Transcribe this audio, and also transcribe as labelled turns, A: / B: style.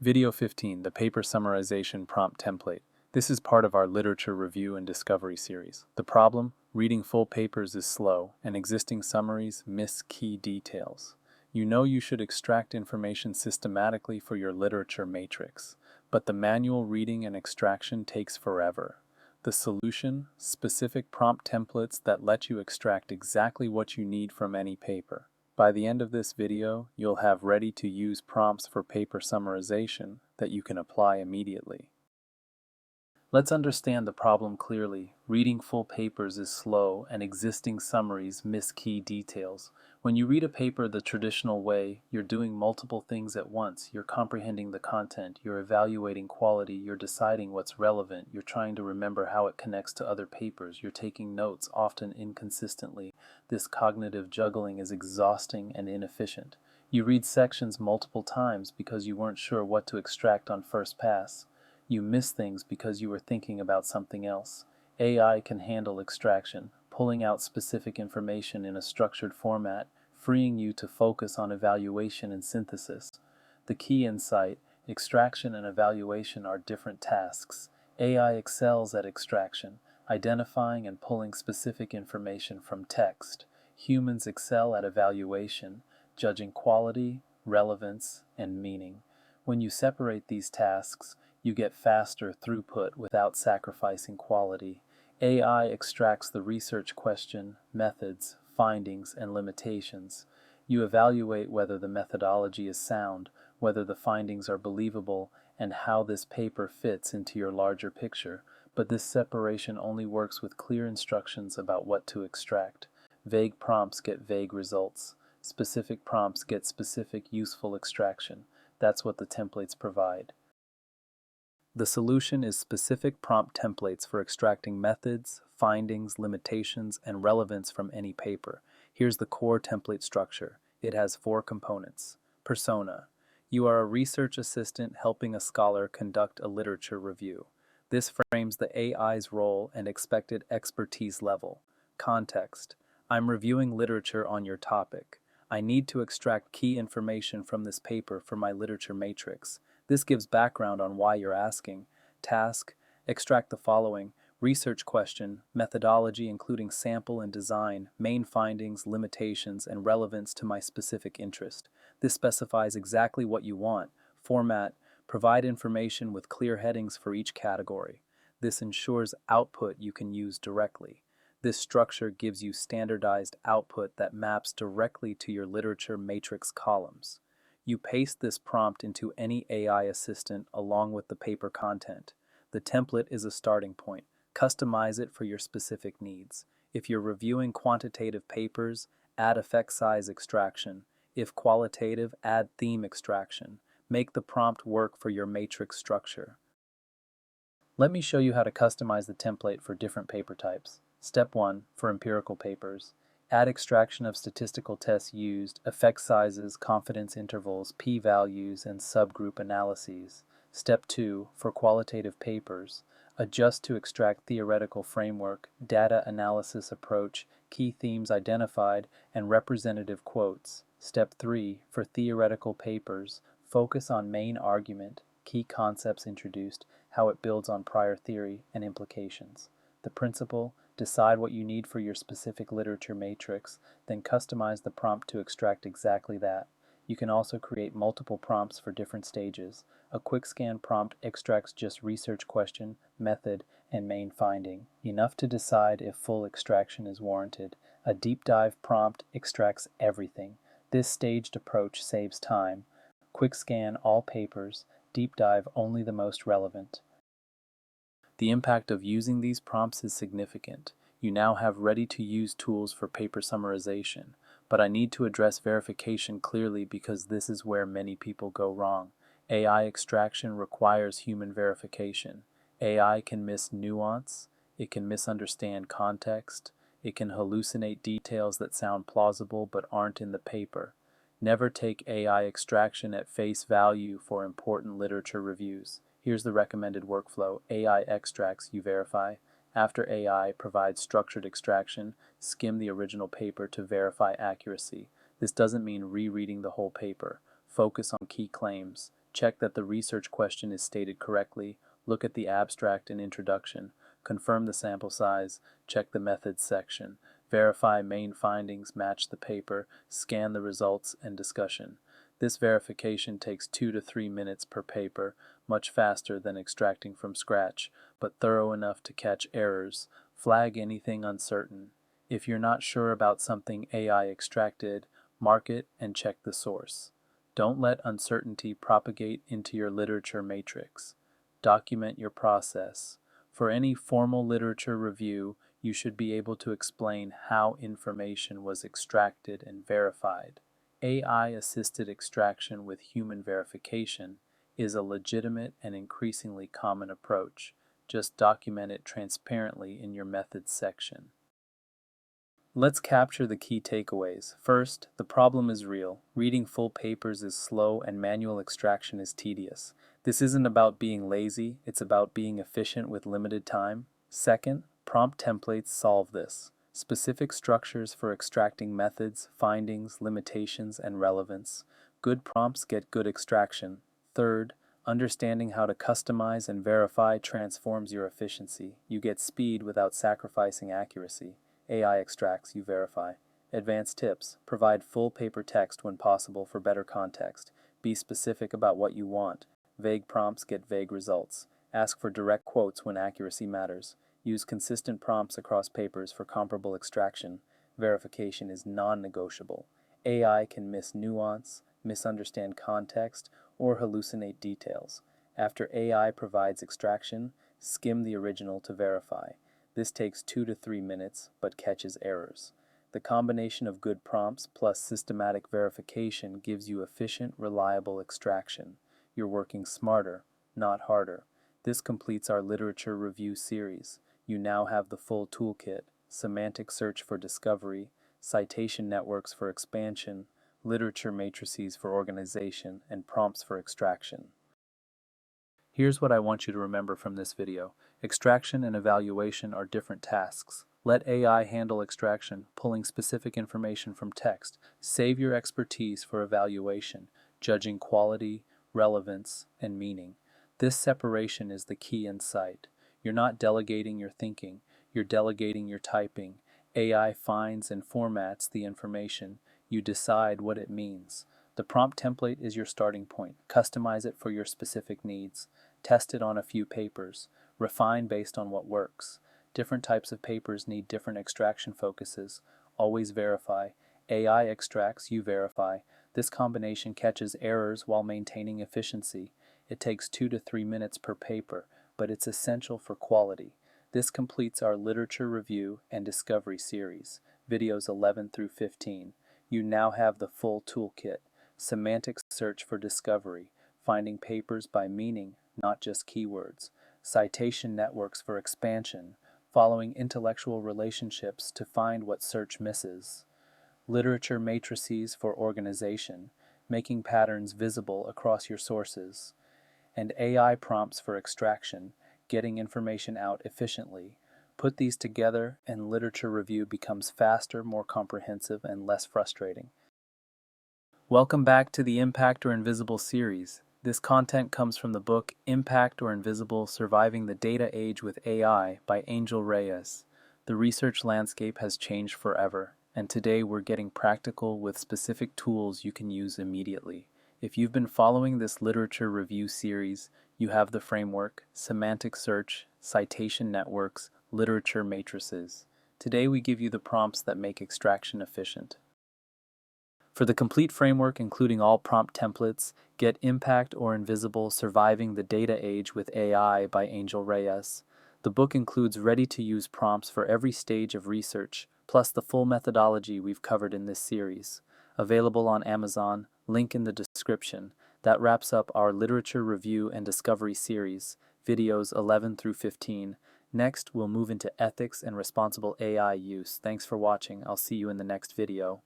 A: Video 15, the paper summarization prompt template. This is part of our literature review and discovery series. The problem? Reading full papers is slow, and existing summaries miss key details. You know you should extract information systematically for your literature matrix, but the manual reading and extraction takes forever. The solution? Specific prompt templates that let you extract exactly what you need from any paper. By the end of this video, you'll have ready-to-use prompts for paper summarization that you can apply immediately. Let's understand the problem clearly. Reading full papers is slow, and existing summaries miss key details. When you read a paper the traditional way, you're doing multiple things at once. You're comprehending the content, you're evaluating quality, you're deciding what's relevant, you're trying to remember how it connects to other papers, you're taking notes, often inconsistently. This cognitive juggling is exhausting and inefficient. You read sections multiple times because you weren't sure what to extract on first pass. You miss things because you were thinking about something else. AI can handle extraction, pulling out specific information in a structured format, freeing you to focus on evaluation and synthesis. The key insight: extraction and evaluation are different tasks. AI excels at extraction, identifying and pulling specific information from text. Humans excel at evaluation, judging quality, relevance, and meaning. When you separate these tasks, you get faster throughput without sacrificing quality. AI extracts the research question, methods, findings, and limitations. You evaluate whether the methodology is sound, whether the findings are believable, and how this paper fits into your larger picture. But this separation only works with clear instructions about what to extract. Vague prompts get vague results. Specific prompts get specific, useful extraction. That's what the templates provide. The solution is specific prompt templates for extracting methods, findings, limitations, and relevance from any paper. Here's the core template structure. It has 4 components. Persona. You are a research assistant helping a scholar conduct a literature review. This frames the AI's role and expected expertise level. Context. I'm reviewing literature on your topic. I need to extract key information from this paper for my literature matrix. This gives background on why you're asking. Task: extract the following. Research question: methodology including sample and design, main findings, limitations, and relevance to my specific interest. This specifies exactly what you want. Format: provide information with clear headings for each category. This ensures output you can use directly. This structure gives you standardized output that maps directly to your literature matrix columns. You paste this prompt into any AI assistant along with the paper content. The template is a starting point. Customize it for your specific needs. If you're reviewing quantitative papers, add effect size extraction. If qualitative, add theme extraction. Make the prompt work for your matrix structure. Let me show you how to customize the template for different paper types. Step 1, for empirical papers. Add extraction of statistical tests used, effect sizes, confidence intervals, p-values, and subgroup analyses. Step 2, for qualitative papers. Adjust to extract theoretical framework, data analysis approach, key themes identified, and representative quotes. Step 3, for theoretical papers. Focus on main argument, key concepts introduced, how it builds on prior theory, and implications. The principle: decide what you need for your specific literature matrix, then customize the prompt to extract exactly that. You can also create multiple prompts for different stages. A quick scan prompt extracts just research question, method, and main finding, enough to decide if full extraction is warranted. A deep dive prompt extracts everything. This staged approach saves time. Quick scan all papers, deep dive only the most relevant. The impact of using these prompts is significant. You now have ready-to-use tools for paper summarization, but I need to address verification clearly because this is where many people go wrong. AI extraction requires human verification. AI can miss nuance, it can misunderstand context, it can hallucinate details that sound plausible but aren't in the paper. Never take AI extraction at face value for important literature reviews. Here's the recommended workflow. AI extracts, you verify. After AI provides structured extraction, skim the original paper to verify accuracy. This doesn't mean rereading the whole paper. Focus on key claims. Check that the research question is stated correctly, look at the abstract and introduction, confirm the sample size, check the methods section, verify main findings match the paper, scan the results and discussion. This verification takes 2 to 3 minutes per paper, much faster than extracting from scratch, but thorough enough to catch errors. Flag anything uncertain. If you're not sure about something AI extracted, mark it and check the source. Don't let uncertainty propagate into your literature matrix. Document your process. For any formal literature review, you should be able to explain how information was extracted and verified. AI-assisted extraction with human verification is a legitimate and increasingly common approach. Just document it transparently in your methods section. Let's capture the key takeaways. First, the problem is real. Reading full papers is slow and manual extraction is tedious. This isn't about being lazy, it's about being efficient with limited time. Second, prompt templates solve this. Specific structures for extracting methods, findings, limitations, and relevance. Good prompts get good extraction. Third, understanding how to customize and verify transforms your efficiency. You get speed without sacrificing accuracy. AI extracts, you verify. Advanced tips. Provide full paper text when possible for better context. Be specific about what you want. Vague prompts get vague results. Ask for direct quotes when accuracy matters. Use consistent prompts across papers for comparable extraction. Verification is non-negotiable. AI can miss nuance, misunderstand context, or hallucinate details. After AI provides extraction, skim the original to verify. This takes 2 to 3 minutes, but catches errors. The combination of good prompts plus systematic verification gives you efficient, reliable extraction. You're working smarter, not harder. This completes our literature review series. You now have the full toolkit: semantic search for discovery, citation networks for expansion, literature matrices for organization, and prompts for extraction. Here's what I want you to remember from this video. Extraction and evaluation are different tasks. Let AI handle extraction, pulling specific information from text. Save your expertise for evaluation, judging quality, relevance, and meaning. This separation is the key insight. You're not delegating your thinking, you're delegating your typing. AI finds and formats the information. You decide what it means. The prompt template is your starting point. Customize it for your specific needs. Test it on a few papers. Refine based on what works. Different types of papers need different extraction focuses. Always verify. AI extracts, you verify. This combination catches errors while maintaining efficiency. It takes 2 to 3 minutes per paper, but it's essential for quality. This completes our literature review and discovery series, videos 11 through 15. You now have the full toolkit: semantic search for discovery, finding papers by meaning, not just keywords; citation networks for expansion, following intellectual relationships to find what search misses; literature matrices for organization, making patterns visible across your sources; and AI prompts for extraction, getting information out efficiently. Put these together and literature review becomes faster, more comprehensive, and less frustrating. Welcome back to the Impact or Invisible series. This content comes from the book Impact or Invisible: Surviving the Data Age with AI by Angel Reyes. The research landscape has changed forever, and today we're getting practical with specific tools you can use immediately. If you've been following this literature review series, you have the framework: semantic search, citation networks, literature matrices. Today we give you the prompts that make extraction efficient. For the complete framework, including all prompt templates, get Impact or Invisible: Surviving the Data Age with AI by Angel Reyes. The book includes ready-to-use prompts for every stage of research, plus the full methodology we've covered in this series. Available on Amazon, link in the description. That wraps up our literature review and discovery series, videos 11 through 15. Next, we'll move into ethics and responsible AI use. Thanks for watching. I'll see you in the next video.